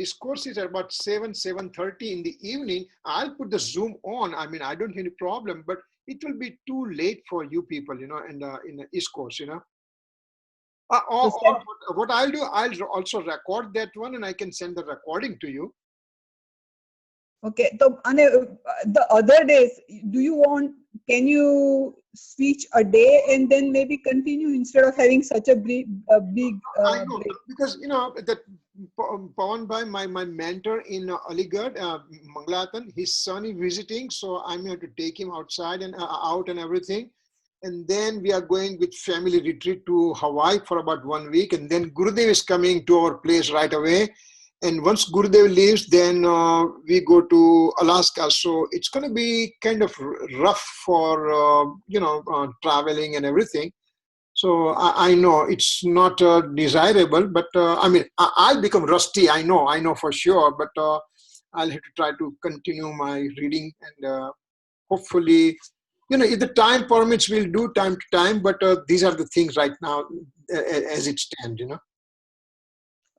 Speaker 2: discourses at about 7:30 in the evening. I'll put the Zoom on. I mean, I don't have any problem, but it will be too late for you people, in the East Coast, or what I'll do, I'll also record that one, and I can send the recording to you.
Speaker 3: Okay. So, the other days, can you switch a day and then maybe continue instead of having such a big
Speaker 2: I know, break? Because, that Pawan Bhai, my mentor in Aligarh, Mangalatan, his son is visiting, so I'm going to take him outside and out and everything. And then we are going with family retreat to Hawaii for about 1 week. And then Gurudev is coming to our place right away. And once Gurudev leaves, then we go to Alaska. So it's going to be kind of rough for, traveling and everything. So I know it's not desirable, but I mean, I'll become rusty. I know for sure, but I'll have to try to continue my reading, and hopefully, if the time permits, we'll do time to time, but these are the things right now as it stands,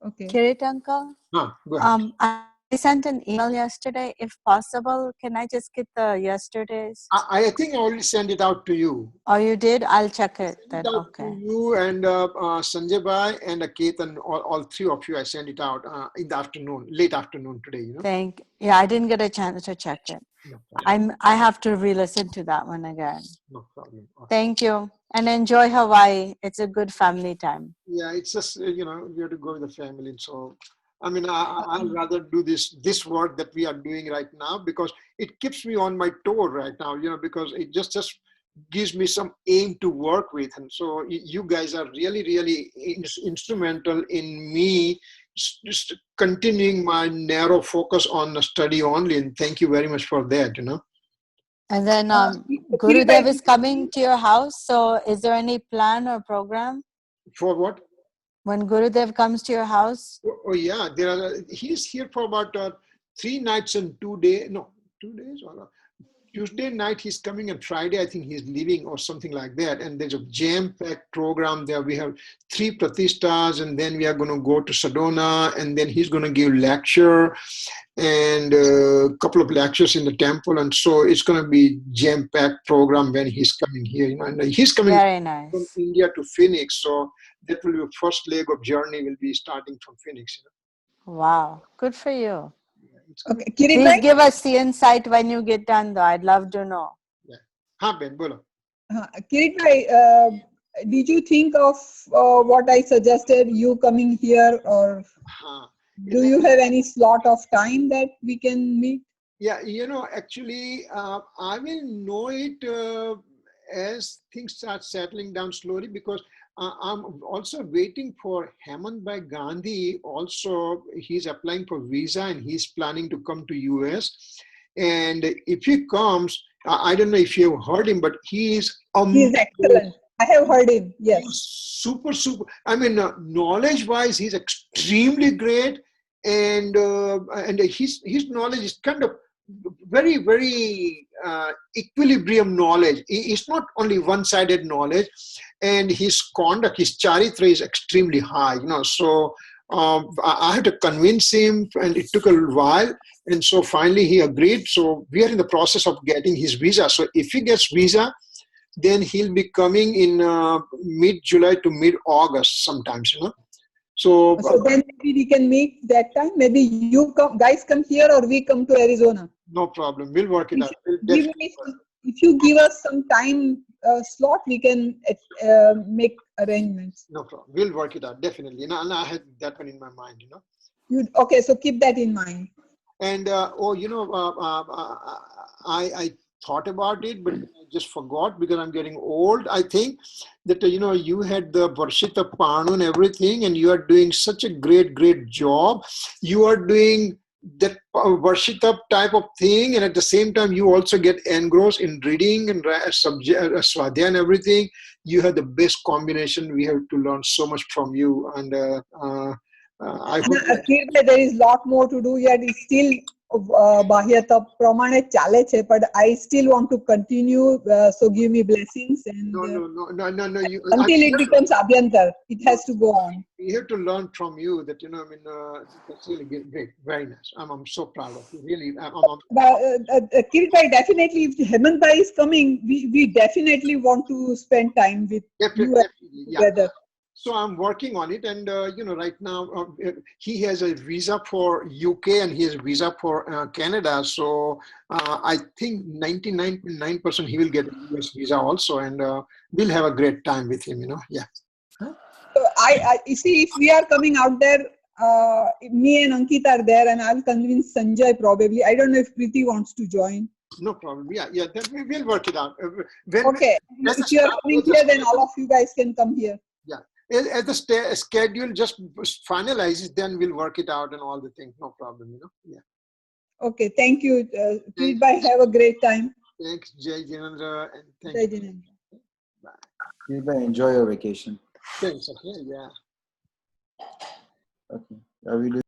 Speaker 3: Okay.
Speaker 4: Kirit uncle,
Speaker 2: go ahead.
Speaker 4: I sent an email yesterday. If possible, can I just get the yesterday's?
Speaker 2: I think I already sent it out to you.
Speaker 4: Oh, you did? I'll check it then.
Speaker 2: Okay. To you and Sanjay Bhai and Ketan, all three of you, I sent it out in the afternoon, late afternoon today.
Speaker 4: Yeah, I didn't get a chance to check it. No problem. I have to re-listen to that one again.
Speaker 2: No problem. Okay.
Speaker 4: Thank you, and enjoy Hawaii. It's a good family time.
Speaker 2: Yeah, it's just we have to go with the family. So I mean, I'd rather do this work that we are doing right now, because it keeps me on my toe right now. Because it just gives me some aim to work with, and so you guys are really, really instrumental in me just continuing my narrow focus on the study only, and thank you very much for that.
Speaker 4: And then Gurudev is coming to your house, so is there any plan or program
Speaker 2: for what?
Speaker 4: When Gurudev comes to your house?
Speaker 2: Oh yeah, he's here for about 3 nights and 2 days. No, 2 days or Tuesday night he's coming, and Friday I think he's leaving or something like that. And there's a jam-packed program there. We have 3 pratistas, and then we are going to go to Sedona, and then he's going to give lecture and a couple of lectures in the temple. And so it's going to be jam-packed program when he's coming here. And he's coming from India to Phoenix, so that will be the first leg of journey will be starting from Phoenix.
Speaker 4: Wow, good for you.
Speaker 3: Okay.
Speaker 4: Please give us the insight when you get done, though. I'd love to know.
Speaker 2: Yeah. Haan, Ben, bolo.
Speaker 3: Kirit bhai, did you think of what I suggested, you coming here, or do you have any slot of time that we can meet?
Speaker 2: Yeah, actually, I will know it as things start settling down slowly, because I'm also waiting for Hemant Bhai Gandhi. Also, he's applying for visa, and he's planning to come to US. And if he comes, I don't know if you've heard him, but he's
Speaker 3: excellent. I have heard him. Yes.
Speaker 2: Super. I mean, knowledge-wise, he's extremely great, and his knowledge is kind of very equilibrium knowledge. It's not only one-sided knowledge, and his conduct, his charitra is extremely high. So I had to convince him, and it took a while, and so finally he agreed. So we are in the process of getting his visa. So if he gets visa, then he'll be coming in mid-July to mid-August sometimes, So,
Speaker 3: Then maybe we can meet that time. Maybe you guys come here, or we come to Arizona.
Speaker 2: no problem. We'll work it out.
Speaker 3: If you give us some time slot, we can make arrangements.
Speaker 2: No problem. We'll work it out, definitely. And I had that one in my mind,
Speaker 3: Okay, so keep that in mind.
Speaker 2: And, I thought about it, but I just forgot because I'm getting old. I think that, you had the Varshita Panu and everything, and you are doing such a great job. You are doing that Varshita type of thing, and at the same time, you also get engrossed in reading and Swadhay and everything. You have the best combination. We have to learn so much from you. And I hope
Speaker 3: Kirit, there is lot more to do yet. It's still બાહ્ય તપ પ્રમાણે ચાલે છે, but I still want to continue, so give me blessings, and
Speaker 2: no.
Speaker 3: until it becomes abhyantar, it has to go on.
Speaker 2: We have to learn from you that, that's really great, very nice. I'm so proud of you, really.
Speaker 3: Kirit, definitely, if Hemant Bhai is coming, we definitely want to spend time with you together.
Speaker 2: So I'm working on it, and right now he has a visa for UK and he has a visa for Canada. So I think 99.9% he will get a US visa also, and we'll have a great time with him. Yeah.
Speaker 3: So you see, if we are coming out there, me and Ankit are there, and I'll convince Sanjay probably. I don't know if Preeti wants to join.
Speaker 2: No problem. Yeah. Then we will work it out.
Speaker 3: Okay. If you are coming here, then all of you guys can come here.
Speaker 2: Yeah. As the schedule just finalizes, then we'll work it out and all the things. No problem, Yeah.
Speaker 3: Okay, thank you. Kirit bhai, have a great time.
Speaker 2: Thanks, Jai Jinendra. And thank
Speaker 3: Jai
Speaker 2: you.
Speaker 3: Jinendra.
Speaker 2: Bye.
Speaker 5: Kirit bhai, enjoy your vacation.
Speaker 2: Thanks. Okay, yeah.
Speaker 5: Okay. Are we doing